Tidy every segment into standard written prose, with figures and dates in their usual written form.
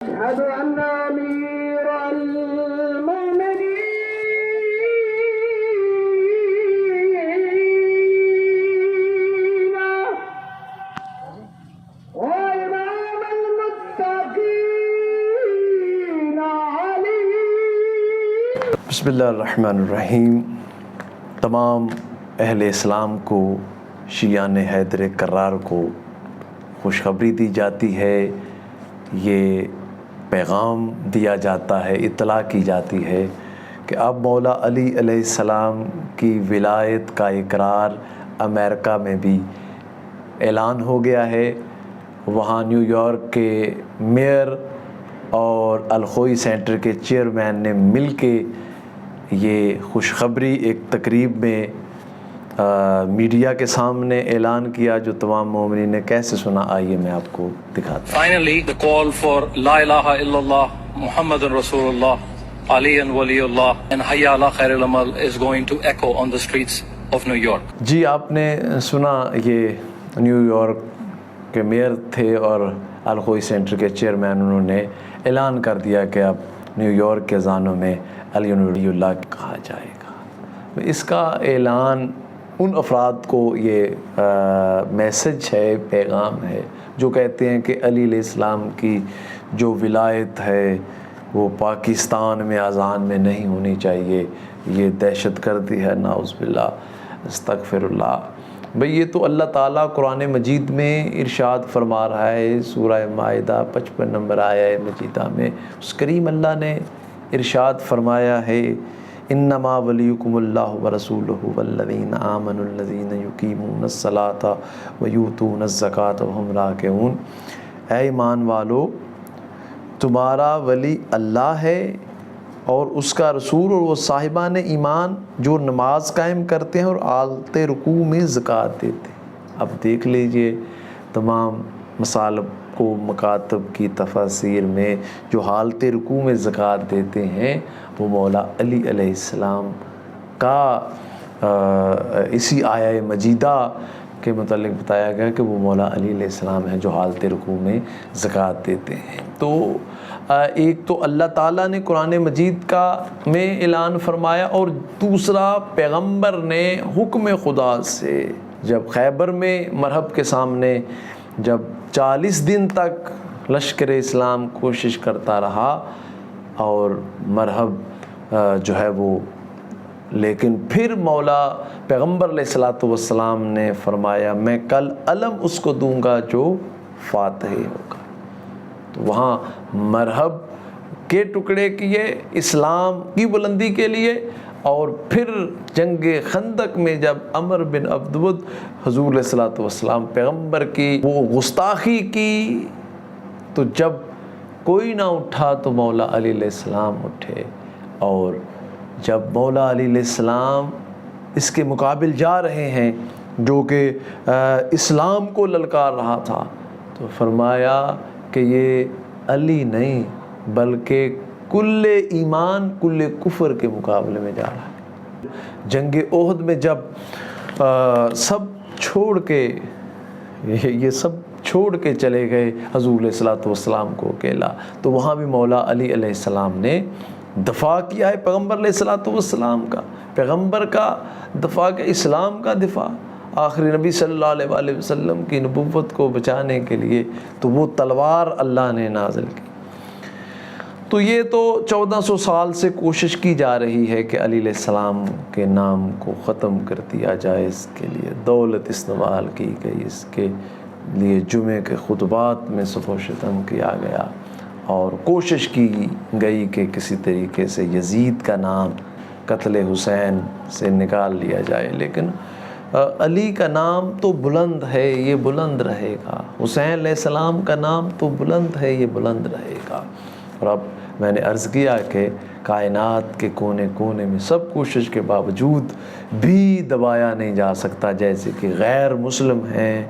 أشهد أن أمير المؤمنين وإمام المتقين علي. بسم اللہ الرحمن الرحیم۔ تمام اہل اسلام کو، شیعان حیدر کرار کو خوشخبری دی جاتی ہے، یہ پیغام دیا جاتا ہے، اطلاع کی جاتی ہے کہ اب مولا علی علیہ السلام کی ولایت کا اقرار امریکہ میں بھی اعلان ہو گیا ہے۔ وہاں نیو یارک کے میئر اور الخوئی سینٹر کے چیئرمین نے مل کے یہ خوشخبری ایک تقریب میں میڈیا کے سامنے اعلان کیا، جو تمام مومنین نے کیسے سنا، آئیے میں آپ کو دکھاتا ہوں۔ Finally, the call for La ilaha illallah, Muhammadun Rasulullah, Aliyan Waliullah, and Hayya ala Khair al-Amal is going to echo on the streets of New York. جی آپ نے سنا، یہ نیو یارک کے میئر تھے اور الخوئی سینٹر کے چیئرمین، انہوں نے اعلان کر دیا کہ اب نیو یارک کے اذانوں میں علی ولی اللہ کہا جائے گا۔ اس کا اعلان ان افراد کو یہ میسج ہے، پیغام ہے، جو کہتے ہیں کہ علی علیہ السلام کی جو ولایت ہے وہ پاکستان میں اذان میں نہیں ہونی چاہیے، یہ دہشت گردی ہے، نعوذ باللہ، استغفر اللہ۔ بھئی یہ تو اللہ تعالیٰ قرآن مجید میں ارشاد فرما رہا ہے، سورہ مائدہ 55 نمبر آیہ مجیدہ میں اس کریم اللہ نے ارشاد فرمایا ہے، انما ولیکم اللہ ورسولہ والذین آمنوا الذین یقیمون الصلاۃ ویؤتون الزکاۃ وہم راکعون۔ اے ایمان والو، تمہارا ولی اللہ ہے اور اس کا رسول اور وہ صاحبان ایمان جو نماز قائم کرتے ہیں اور حالت رکوع میں زکوٰۃ دیتے ہیں۔ اب دیکھ لیجئے تمام مصالب کو مکاتب کی تفاسیر میں جو حالت رکوع میں زکوٰۃ دیتے ہیں وہ مولا علی علیہ السلام کا اسی آیہ مجیدہ کے متعلق بتایا گیا کہ وہ مولا علی علیہ السلام ہیں جو حالت رکوع میں زکوٰۃ دیتے ہیں۔ تو ایک تو اللہ تعالیٰ نے قرآن مجید کا میں اعلان فرمایا، اور دوسرا پیغمبر نے حکم خدا سے جب خیبر میں مرحب کے سامنے جب 40 دن تک لشکر اسلام کوشش کرتا رہا اور مرحب جو ہے وہ، لیکن پھر مولا پیغمبر علیہ الصلوۃ والسلام نے فرمایا میں کل علم اس کو دوں گا جو فاتح ہوگا۔ تو وہاں مرحب کے ٹکڑے کیے اسلام کی بلندی کے لیے، اور پھر جنگ خندق میں جب عمر بن عبدود حضور علیہ الصلوۃ والسلام پیغمبر کی وہ گستاخی کی، تو جب کوئی نہ اٹھا تو مولا علی علیہ السلام اٹھے، اور جب مولا علی علیہ السلام اس کے مقابل جا رہے ہیں جو کہ اسلام کو للکار رہا تھا، تو فرمایا کہ یہ علی نہیں بلکہ کل ایمان کل کفر کے مقابلے میں جا رہا ہے۔ جنگ احد میں جب سب چھوڑ کے یہ سب چھوڑ کے چلے گئے حضور علیہ الصلوۃ والسلام کو اکیلا، تو وہاں بھی مولا علی علیہ السلام نے دفاع کیا ہے پیغمبر علیہ الصلوۃ والسلام کا، پیغمبر کا دفاع کا، اسلام کا دفاع، آخری نبی صلی اللہ علیہ وآلہ وسلم کی نبوت کو بچانے کے لیے، تو وہ تلوار اللہ نے نازل کی۔ تو یہ تو 1400 سال سے کوشش کی جا رہی ہے کہ علی علیہ السلام کے نام کو ختم کر دیا جائے، اس کے لیے دولت استعمال کی گئی، اس کے لیے جمعے کے خطبات میں صف و شتم کیا گیا، اور کوشش کی گئی کہ کسی طریقے سے یزید کا نام قتل حسین سے نکال لیا جائے، لیکن علی کا نام تو بلند ہے، یہ بلند رہے گا، حسین علیہ السلام کا نام تو بلند ہے، یہ بلند رہے گا۔ اور اب میں نے عرض کیا کہ کائنات کے کونے کونے میں سب کوشش کے باوجود بھی دبایا نہیں جا سکتا، جیسے کہ غیر مسلم ہیں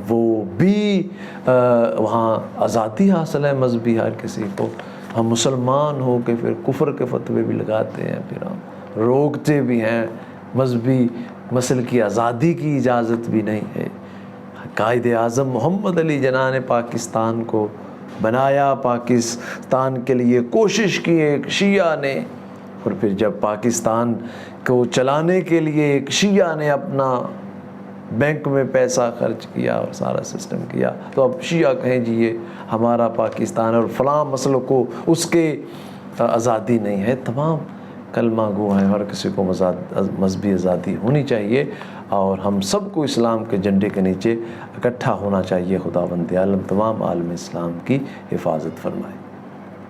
وہ بھی وہاں آزادی حاصل ہے مذہبی ہر کسی کو، ہم مسلمان ہو کے پھر کفر کے فتوے بھی لگاتے ہیں، پھر ہم روکتے بھی ہیں، مذہبی مسل کی آزادی کی اجازت بھی نہیں ہے۔ قائد اعظم محمد علی جناح نے پاکستان کو بنایا پاکستان کے لیے کوشش کی ایک شیعہ نے، اور پھر جب پاکستان کو چلانے کے لیے ایک شیعہ نے اپنا بینک میں پیسہ خرچ کیا اور سارا سسٹم کیا، تو اب شیعہ کہیں جی یہ ہمارا پاکستان اور فلاں مسئلوں کو اس کے آزادی نہیں ہے۔ تمام کلمہ گو ہیں، ہر کسی کو مذہبی آزادی ہونی چاہیے، اور ہم سب کو اسلام کے جھنڈے کے نیچے اکٹھا ہونا چاہیے۔ خداوند عالم تمام عالم اسلام کی حفاظت فرمائے۔